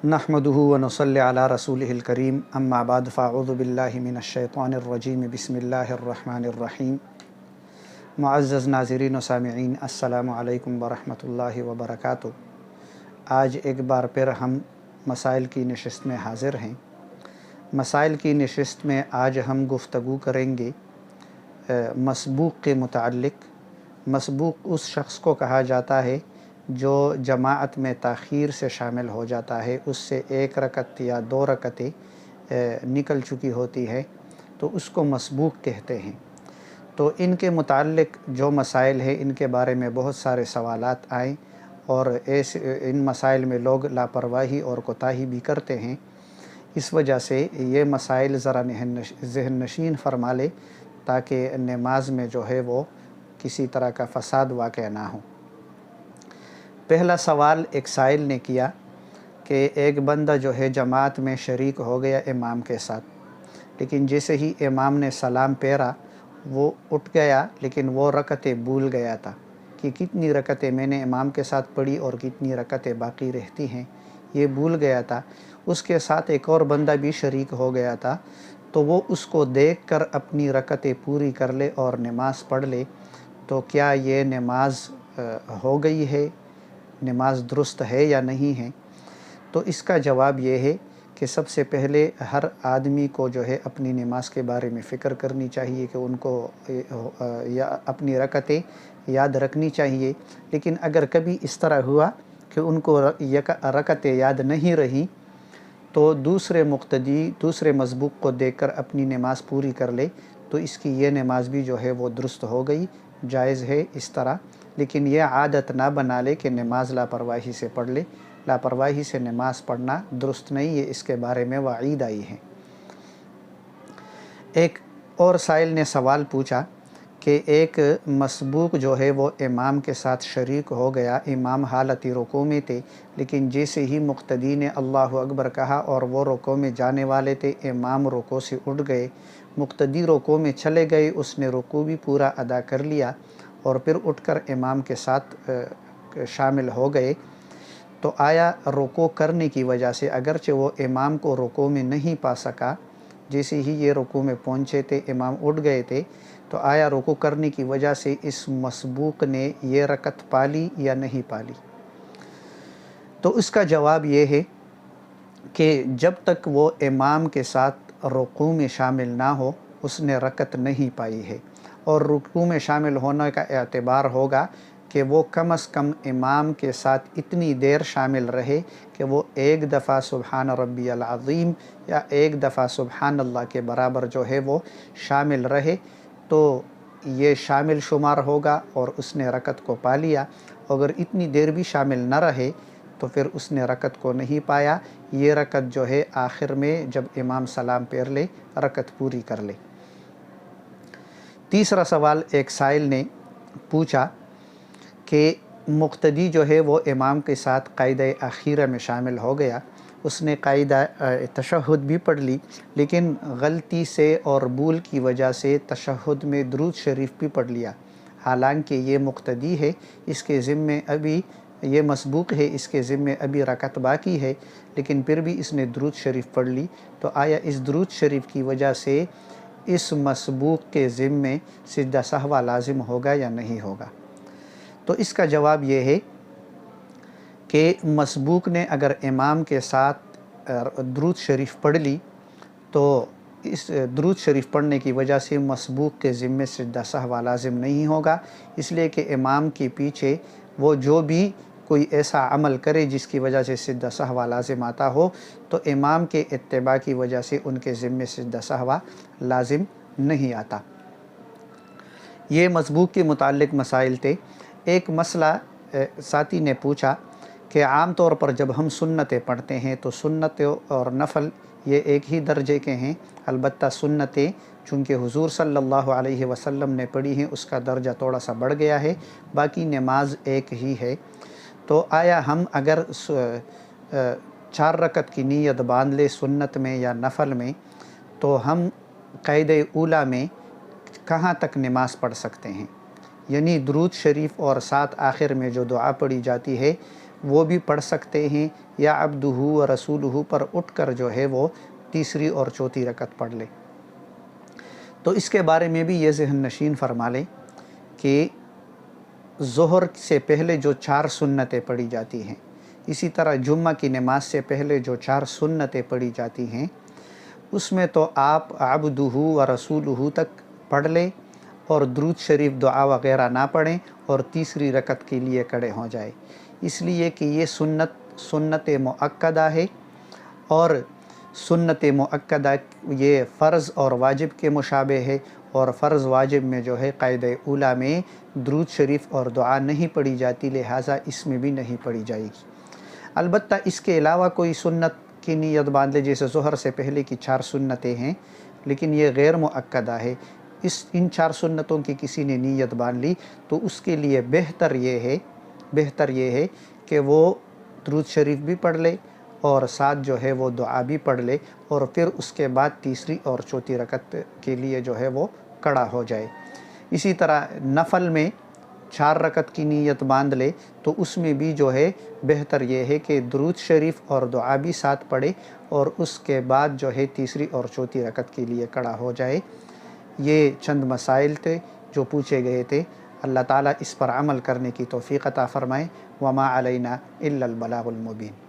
नहमदुहु व नसल्ली अला रसूलिहिल करीम अम्मा बाद फ़अऊज़ु बिल्लाहि मिनश्शैतानिर रजीम बिस्मिल्लाहिर रहमानिर रहीम। मुअज़्ज़ज़ नाज़रीन व सामिईन, अस्सलामु अलैकुम व रहमतुल्लाहि व बरकातुहू। आज एक बार फिर हम मसाइल की नशिस्त में हाज़िर हैं। मसाइल की नशिस्त में आज हम गुफ्तगू करेंगे मसबूक के मुताल्लिक़। मसबूक उस शख़्स को कहा जाता है जो जमाअत में ताख़ीर से शामिल हो जाता है, उससे एक रकत या दो रकतें निकल चुकी होती है तो उसको मसबूक कहते हैं। तो इनके मुताल्लिक़ जो मसाइल है इनके बारे में बहुत सारे सवालात आए और इन मसाइल में लोग लापरवाही और कोताही भी करते हैं। इस वजह से ये मसाइल ज़रा ज़हन नशीन फरमा ले ताकि नमाज में जो है वो किसी तरह का फ़साद वाक़या ना हो। पहला सवाल एक साइल ने किया कि एक बंदा जो है जमात में शरीक हो गया इमाम के साथ, लेकिन जैसे ही इमाम ने सलाम फेरा वो उठ गया, लेकिन वो रकतें भूल गया था कि कितनी रकतें मैंने इमाम के साथ पढ़ी और कितनी रकतें बाकी रहती हैं, ये भूल गया था। उसके साथ एक और बंदा भी शरीक हो गया था, तो वो उसको देखकर अपनी रकतें पूरी कर ले और नमाज़ पढ़ ले, तो क्या ये नमाज हो गई है, नमाज दुरुस्त है या नहीं है? तो इसका जवाब ये है कि सबसे पहले हर आदमी को जो है अपनी नमाज के बारे में फ़िक्र करनी चाहिए कि उनको या अपनी रकतें याद रखनी चाहिए। लेकिन अगर कभी इस तरह हुआ कि उनको रकतें याद नहीं रही तो दूसरे मुक़्तदी दूसरे मसबूक को देखकर अपनी नमाज पूरी कर ले, तो इसकी ये नमाज भी जो है वो दुरुस्त हो गई, जायज़ है इस तरह। लेकिन यह आदत ना बना ले कि नमाज लापरवाही से पढ़ ले। लापरवाही से नमाज पढ़ना दुरुस्त नहीं है, इसके बारे में वईद आई है। एक और साइल ने सवाल पूछा कि एक मसबूक जो है वो इमाम के साथ शरीक हो गया, इमाम हालत रुकू में थे, लेकिन जैसे ही मुक़्तदी ने अल्लाहु अकबर कहा और वो रुकू में जाने वाले थे, इमाम रुकू से उठ गए, मुक़्तदी रुकू में चले गए, उसने रुकू भी पूरा अदा कर लिया और फिर उठकर इमाम के साथ शामिल हो गए। तो आया रुकू करने की वजह से अगरचे वो इमाम को रुकू में नहीं पा सका, जैसे ही ये रुकू में पहुँचे थे इमाम उठ गए थे, तो आया रुकू करने की वजह से इस मसबूक ने ये रकत पाली या नहीं पाली? तो उसका जवाब ये है कि जब तक वो इमाम के साथ रुकू में शामिल ना हो उसने रकत नहीं पाई है। और रुकू में शामिल होने का एतबार होगा कि वो कम अज़ कम इमाम के साथ इतनी देर शामिल रहे कि वो एक दफ़ा सुबहान रब्बियल अज़ीम या एक दफ़ा सुबहान अल्लाह के बराबर जो है वो शामिल रहे, तो ये शामिल शुमार होगा और उसने रकत को पा लिया। अगर इतनी देर भी शामिल न रहे तो फिर उसने रकत को नहीं पाया। ये रकत जो है आखिर में जब इमाम सलाम फेर ले रकत पूरी कर ले। तीसरा सवाल एक साइल ने पूछा कि मुक़्तदी जो है वो इमाम के साथ क़ायदा अखीरा में शामिल हो गया, उसने क़ायदा तशहुद भी पढ़ ली, लेकिन गलती से और भूल की वजह से तशहुद में दुरूद शरीफ भी पढ़ लिया। हालांकि ये मुक़्तदी है, इसके ज़िम्मे अभी ये मसबूक है, इसके ज़िम्मे अभी रकत बाकी है, लेकिन फिर भी इसने दुरूद शरीफ पढ़ ली, तो आया इस दुरूद शरीफ की वजह से इस मसबूक के ज़िम्मे सिजदा सहवा लाजिम होगा या नहीं होगा? तो इसका जवाब ये है कि मसबूक ने अगर इमाम के साथ दुरूद शरीफ पढ़ ली तो इस दुरूद शरीफ पढ़ने की वजह से मसबूक के ज़िम्मे सिजदा सहवा लाजिम नहीं होगा, इसलिए कि इमाम के पीछे वो जो भी कोई ऐसा अमल करे जिसकी वजह से सिजदा सहवा लाजिम आता हो, तो इमाम के इत्तिबा की वजह से उनके ज़िम्मे सिजदा सहवा लाजिम नहीं आता। ये मसबूक के मुताल्लिक़ मसाइल थे। एक मसला साथी ने पूछा कि आम तौर पर जब हम सुन्नतें पढ़ते हैं तो सुन्नत और नफ़ल ये एक ही दर्जे के हैं, अलबत्ता सुन्नतें चूँकि हुज़ूर सल्लल्लाहु अलैहि वसल्लम ने पढ़ी हैं उसका दर्जा थोड़ा सा बढ़ गया है, बाकी नमाज एक ही है। तो आया हम अगर 4 रकत की नीयत बांध ले सुन्नत में या नफ़ल में, तो हम क़ायदे ऊला में कहाँ तक नमाज़ पढ़ सकते हैं? यानी दुरूद शरीफ और साथ आखिर में जो दुआ पढ़ी जाती है وہ بھی پڑھ سکتے ہیں، یا عبدہ و رسولہ پر اٹھ کر جو ہے وہ تیسری اور چوتھی رکعت پڑھ لے۔ تو اس کے بارے میں بھی یہ ذہن نشین فرما لیں کہ ظہر سے پہلے جو 4 سنتیں پڑھی جاتی ہیں، اسی طرح جمعہ کی نماز سے پہلے جو 4 سنتیں پڑھی جاتی ہیں، اس میں تو آپ عبدہ و رسولہ تک پڑھ لیں اور درود شریف دعا وغیرہ نہ پڑھیں اور تیسری رکعت کے لیے کھڑے ہو جائیں، اس لیے کہ یہ سنت مؤکدہ ہے، اور سنت مؤکدہ یہ فرض اور واجب کے مشابہ ہے، اور فرض واجب میں جو ہے قاعدہ اولیٰ میں درود شریف اور دعا نہیں پڑھی جاتی، لہٰذا اس میں بھی نہیں پڑھی جائے گی۔ البتہ اس کے علاوہ کوئی سنت کی نیت باندھ لے، جیسے ظہر سے پہلے کی 4 سنتیں ہیں لیکن یہ غیر مؤکدہ ہے، ان 4 سنتوں کی کسی نے نیت باندھ لی تو اس کے لیے بہتر یہ ہے کہ وہ درود شریف بھی پڑھ لے اور ساتھ جو ہے وہ دعا بھی پڑھ لے، اور پھر اس کے بعد تیسری اور چوتھی رکعت کے لیے جو ہے وہ کھڑا ہو جائے۔ اسی طرح نفل میں 4 رکعت کی نیت باندھ لے تو اس میں بھی جو ہے بہتر یہ ہے کہ درود شریف اور دعا بھی ساتھ پڑھے اور اس کے بعد جو ہے تیسری اور چوتھی رکعت کے لیے کھڑا ہو جائے۔ یہ چند مسائل تھے جو پوچھے گئے تھے، اللہ تعالیٰ اس پر عمل کرنے کی توفیق عطا فرمائے۔ وما علینا الا البلاغ المبین۔